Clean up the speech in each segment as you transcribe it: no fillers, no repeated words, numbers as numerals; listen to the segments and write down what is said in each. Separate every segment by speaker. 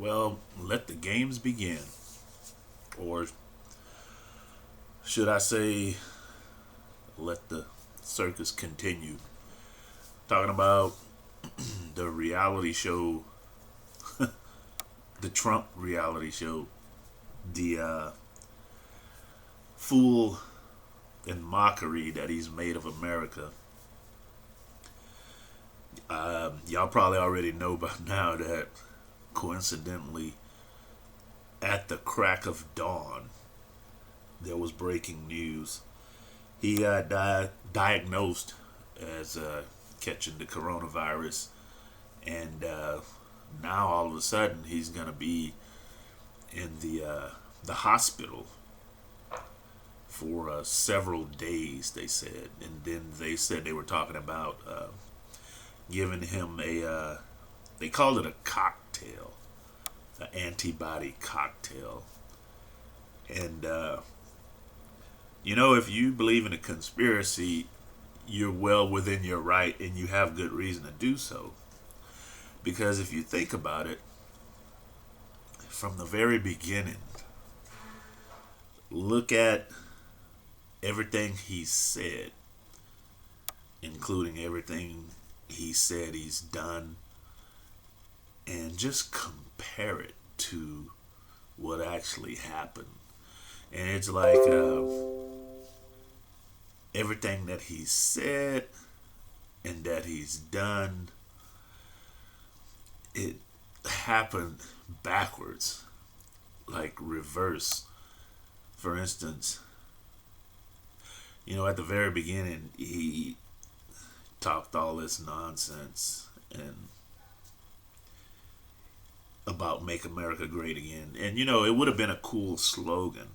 Speaker 1: Well, let the games begin. Or should I say, let the circus continue? Talking about the reality show, the Trump reality show, the fool and mockery that he's made of America. Y'all probably already know by now that coincidentally, at the crack of dawn, there was breaking news. He got diagnosed as catching the coronavirus, and now all of a sudden he's gonna be in the hospital for several days. They said, and then they said they were talking about giving him a they called it a cocktail, an antibody cocktail, and if you believe in a conspiracy, you're well within your right and you have good reason to do so. Because if you think about it, from the very beginning, look at everything he said, including everything he said he's done, and just compare it to what actually happened. And it's like everything that he said and that he's done, it happened backwards, like reverse. For instance, at the very beginning, he talked all this nonsense and about make America great again. And it would have been a cool slogan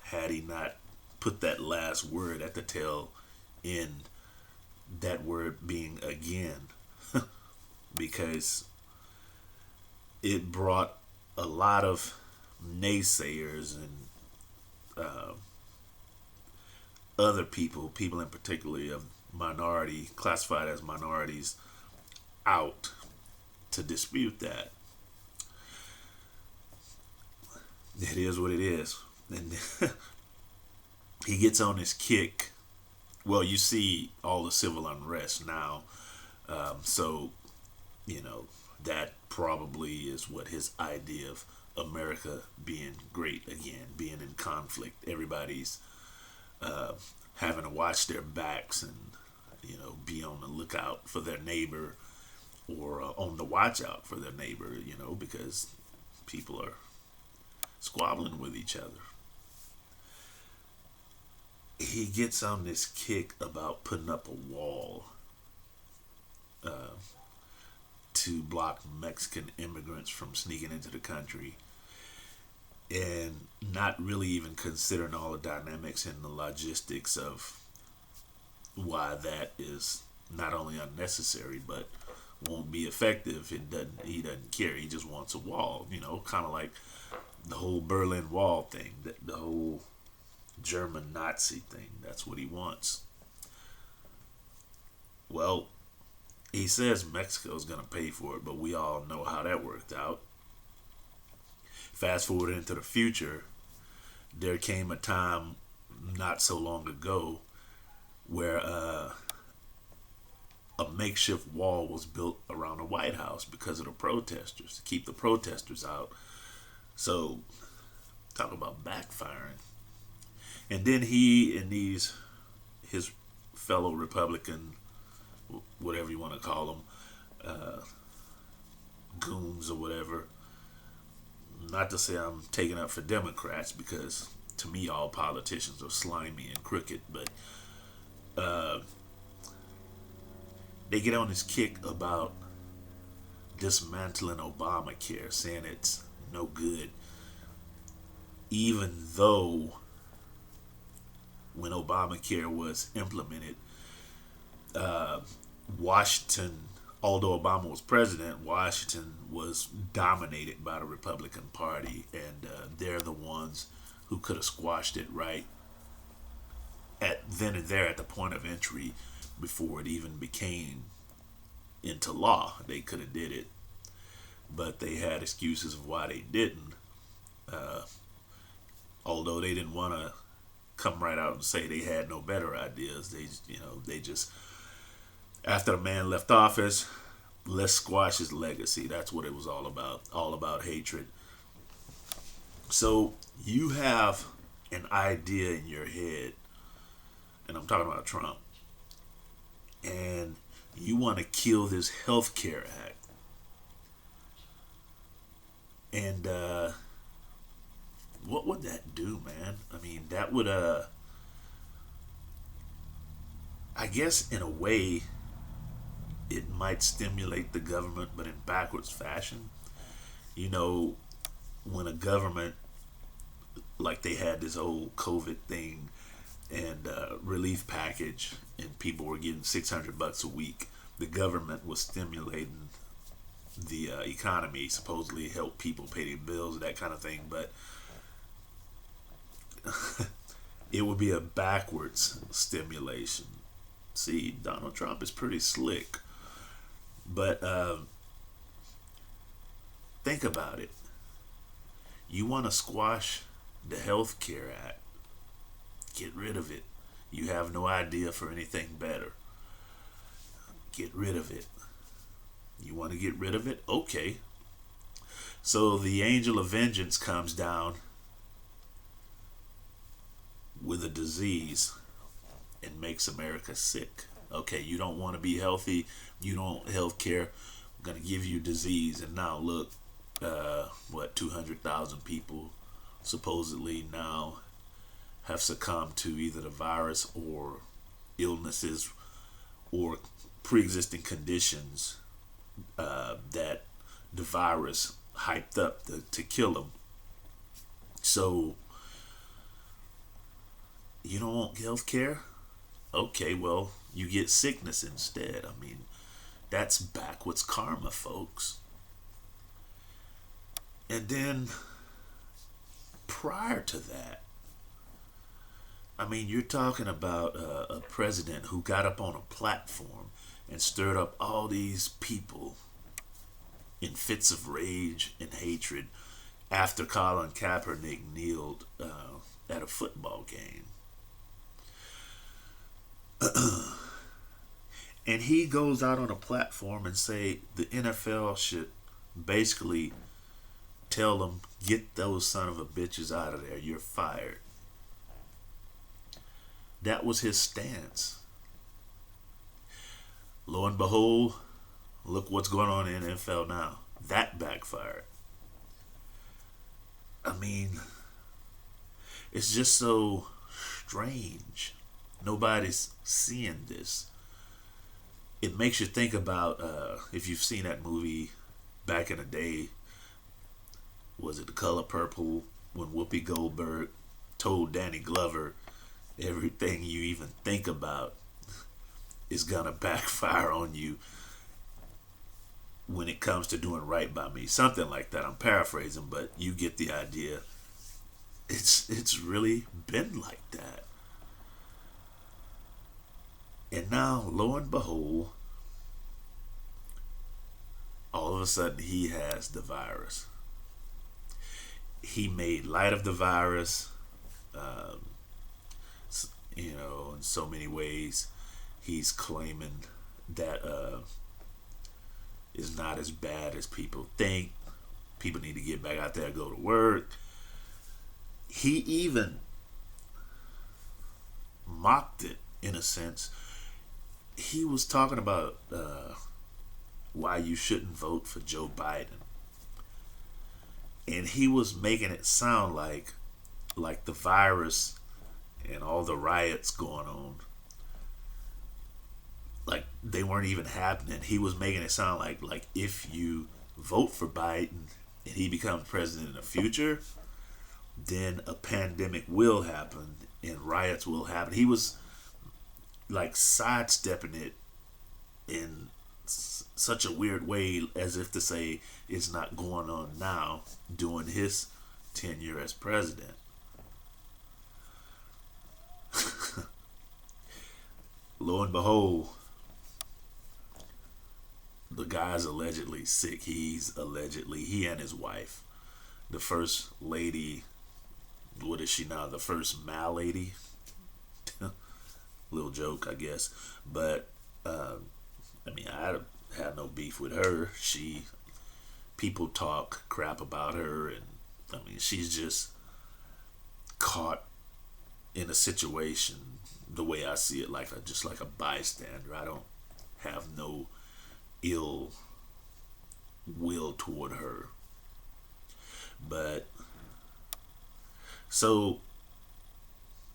Speaker 1: had he not put that last word at the tail end, that word being again, because it brought a lot of naysayers and other people in particular of minority, classified as minorities, out to dispute that. It is what it is. And he gets on his kick. Well, you see all the civil unrest now. So, that probably is what his idea of America being great again, being in conflict. Everybody's having to watch their backs and, be on the lookout for their neighbor, or on the watch out for their neighbor, because people are squabbling with each other. He gets on this kick about putting up a wall uh, to block Mexican immigrants from sneaking into the country, and not really even considering all the dynamics and the logistics of why that is not only unnecessary but won't be effective. He doesn't care. He just wants a wall. Kind of like the whole Berlin Wall thing, the whole German Nazi thing. That's what he wants. Well, he says Mexico's going to pay for it, but we all know how that worked out. Fast forward into the future, there came a time not so long ago where a makeshift wall was built around the White House because of the protesters, to keep the protesters out. So, talk about backfiring. And then he and his fellow Republican, whatever you want to call them, goons or whatever. Not to say I'm taking up for Democrats, because to me all politicians are slimy and crooked, but they get on this kick about dismantling Obamacare, saying it's no good, even though when Obamacare was implemented, Washington, although Obama was president, Washington was dominated by the Republican Party, and they're the ones who could have squashed it right at then and there at the point of entry before it even became into law. They could have did it. but they had excuses of why they didn't. Uh, Although they didn't want to come right out and say they had no better ideas, they just after the man left office, let's squash his legacy. That's what it was all about hatred. So you have an idea in your head, and I'm talking about Trump, and you want to kill this health care act. And what would that do, man? I mean, that would, I guess in a way, it might stimulate the government, but in backwards fashion. You know, when a government, like they had this whole COVID thing and relief package, and people were getting $600 a week, the government was stimulating the economy, supposedly help people pay their bills, that kind of thing. But it would be a backwards stimulation. See, Donald Trump is pretty slick, but think about it. You want to squash the Health Care Act, get rid of it. You have no idea for anything better. Get rid of it. You want to get rid of it? Okay. So the angel of vengeance comes down with a disease and makes America sick. Okay, you don't want to be healthy. You don't health care. I'm going to give you disease. And now look, 200,000 people supposedly now have succumbed to either the virus or illnesses or pre-existing conditions that the virus hyped up to kill them. So you don't want health care? Okay, well, you get sickness instead. I mean, that's backwards karma, folks. And then prior to that, I mean, you're talking about a president who got up on a platform and stirred up all these people in fits of rage and hatred after Colin Kaepernick kneeled at a football game. And he goes out on a platform and say the NFL should basically tell them, get those son of a bitches out of there, you're fired. That was his stance. Lo and behold, look what's going on in the NFL now. That backfired. I mean, it's just so strange. Nobody's seeing this. It makes you think about if you've seen that movie back in the day. Was it The Color Purple? When Whoopi Goldberg told Danny Glover, everything you even think about is gonna backfire on you when it comes to doing right by me. Something like that. I'm paraphrasing, but you get the idea. It's really been like that. And now, lo and behold, all of a sudden he has the virus. He made light of the virus, in so many ways. He's claiming that is not as bad as people think. People need to get back out there, go to work. He even mocked it in a sense. He was talking about why you shouldn't vote for Joe Biden, and he was making it sound like the virus and all the riots going on, like they weren't even happening. He was making it sound like if you vote for Biden and he becomes president in the future, then a pandemic will happen and riots will happen. He was like sidestepping it in such a weird way, as if to say it's not going on now during his tenure as president. Lo and behold, the guy's allegedly sick. He and his wife, the first lady, what is she now? The first Mal lady? Little joke, I guess. But, I mean, I had no beef with her. People talk crap about her, and I mean, she's just caught in a situation the way I see it, just like a bystander. I don't have no ill will toward her. But so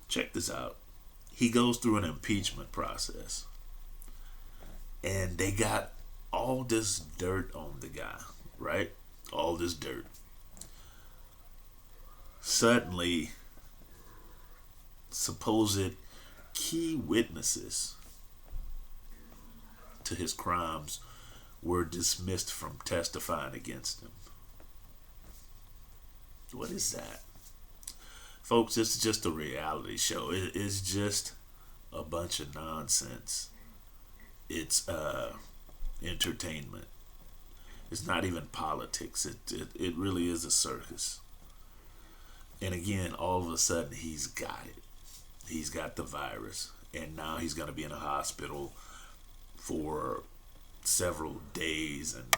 Speaker 1: check this out. He goes through an impeachment process, and they got all this dirt on the guy, right? All this dirt. Suddenly, supposed key witnesses to his crimes were dismissed from testifying against him. What is that? Folks, it's just a reality show. It's just a bunch of nonsense. It's entertainment. It's not even politics. It really is a circus. And again, all of a sudden, he's got it. He's got the virus. And now he's going to be in a hospital for several days. And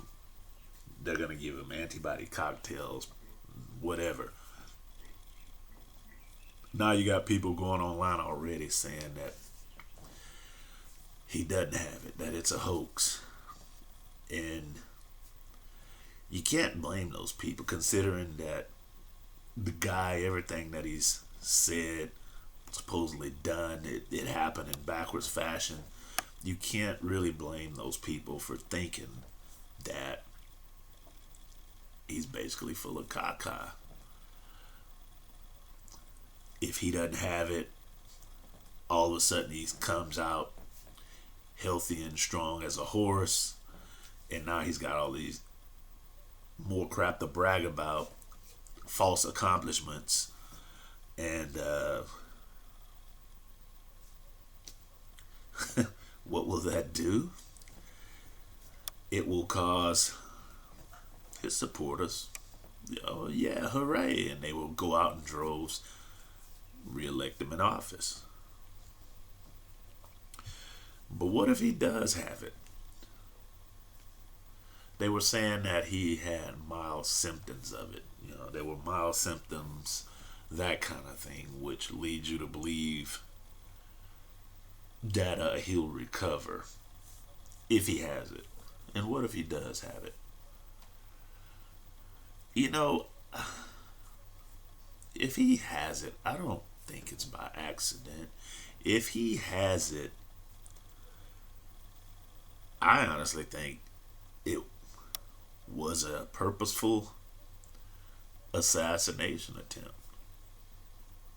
Speaker 1: they're going to give him antibody cocktails, whatever. Now you got people going online already saying that he doesn't have it, that it's a hoax. And you can't blame those people, considering that the guy, everything that he's said, supposedly done, it happened in backwards fashion. You can't really blame those people for thinking that he's basically full of caca. If he doesn't have it, all of a sudden he comes out healthy and strong as a horse, and now he's got all these more crap to brag about, false accomplishments, and what will that do? It will cause his supporters, oh yeah, hooray, and they will go out in droves, re-elect him in office. But what if he does have it? They were saying that he had mild symptoms of it. There were mild symptoms, that kind of thing, which leads you to believe that he'll recover if he has it. And what if he does have it? If he has it, I don't think it's by accident. If he has it, I honestly think it was a purposeful assassination attempt.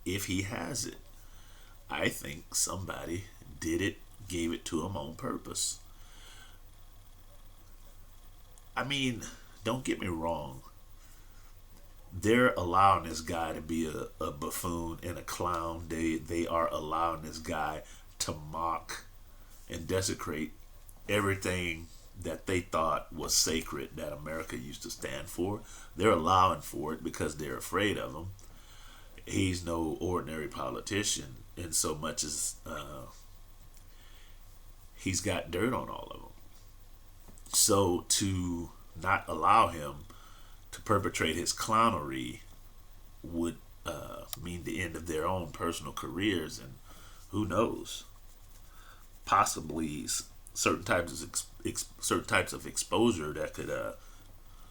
Speaker 1: If he has it, I think somebody did it, gave it to him on purpose. I mean, don't get me wrong. They're allowing this guy to be a buffoon and a clown. They are allowing this guy to mock and desecrate everything that they thought was sacred, that America used to stand for. They're allowing for it because they're afraid of him. He's no ordinary politician, in so much as he's got dirt on all of them. So to not allow him to perpetrate his clownery would mean the end of their own personal careers, and who knows, possibly certain types of exposure that could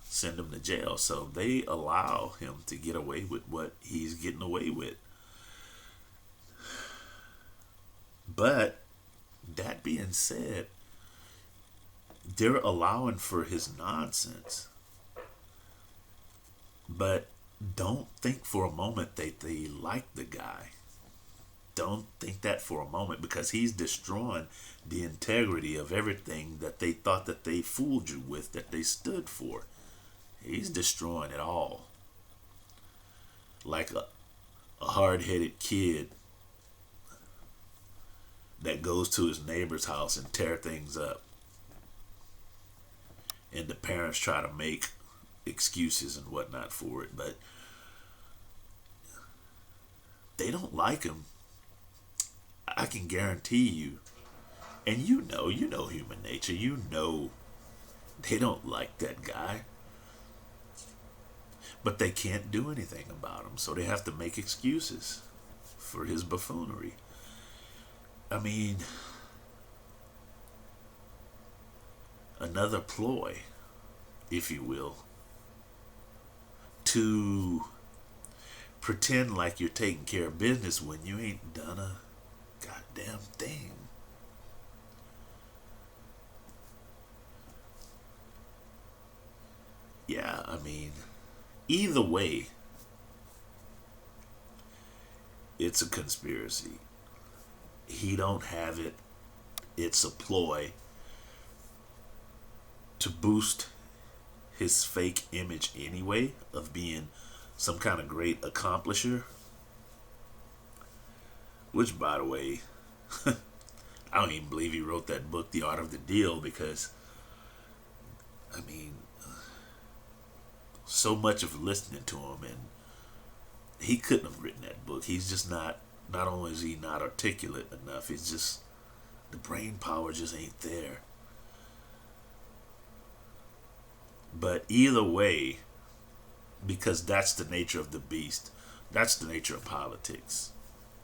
Speaker 1: send him to jail. So they allow him to get away with what he's getting away with. But that being said, they're allowing for his nonsense. But don't think for a moment that they like the guy. Don't think that for a moment, because he's destroying the integrity of everything that they thought that they fooled you with, that they stood for. He's destroying it all. Like a hard-headed kid that goes to his neighbor's house and tear things up. and the parents try to make excuses and whatnot for it, but they don't like him. I can guarantee you, and you know human nature. You know they don't like that guy, but they can't do anything about him, so they have to make excuses for his buffoonery. I mean, another ploy, if you will, to pretend like you're taking care of business when you ain't done a goddamn thing. Yeah, I mean, either way, it's a conspiracy. He don't have it. It's a ploy to boost his fake image anyway of being some kind of great accomplisher. Which, by the way, I don't even believe he wrote that book, The Art of the Deal, because, I mean, so much of listening to him, and he couldn't have written that book. He's just not only is he not articulate enough, it's just, the brain power just ain't there. But either way, because that's the nature of the beast, that's the nature of politics.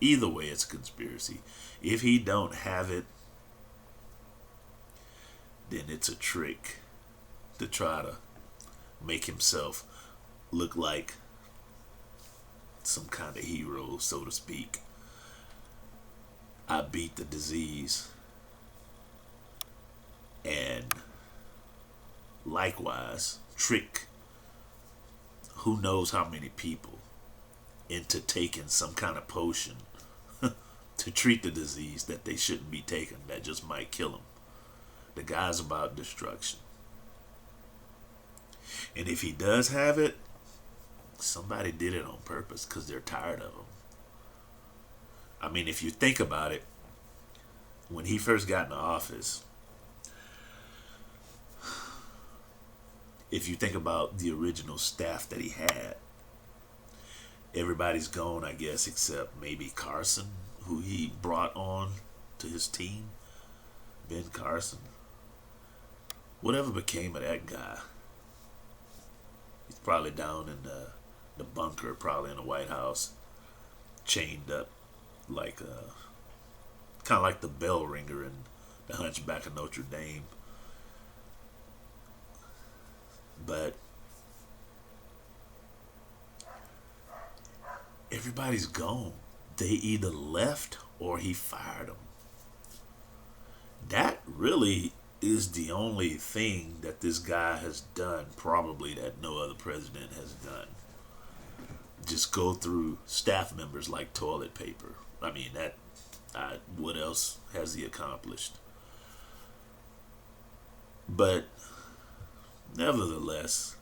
Speaker 1: Either way, it's a conspiracy. If he don't have it, then it's a trick to try to make himself look like some kind of hero, so to speak. I beat the disease. And likewise, trick who knows how many people into taking some kind of potion to treat the disease that they shouldn't be taking, that just might kill them. The guy's about destruction. And if he does have it, somebody did it on purpose because they're tired of him. I mean, if you think about it, when he first got into office, if you think about the original staff that he had, everybody's gone, I guess, except maybe Carson, who he brought on to his team. Ben Carson. Whatever became of that guy? He's probably down in the bunker, probably in the White House, chained up like kind of like the bell ringer in The Hunchback of Notre Dame. But everybody's gone. They either left or he fired them. That really is the only thing that this guy has done, probably, that no other president has done. Just go through staff members like toilet paper. I mean, what else has he accomplished? But nevertheless,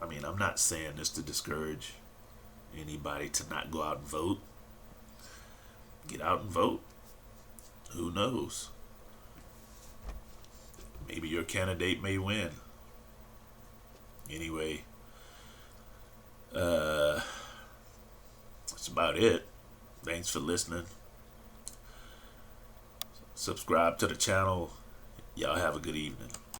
Speaker 1: I mean, I'm not saying this to discourage anybody to not go out and vote. Get out and vote. Who knows? Maybe your candidate may win. Anyway, that's about it. Thanks for listening. Subscribe to the channel. Y'all have a good evening.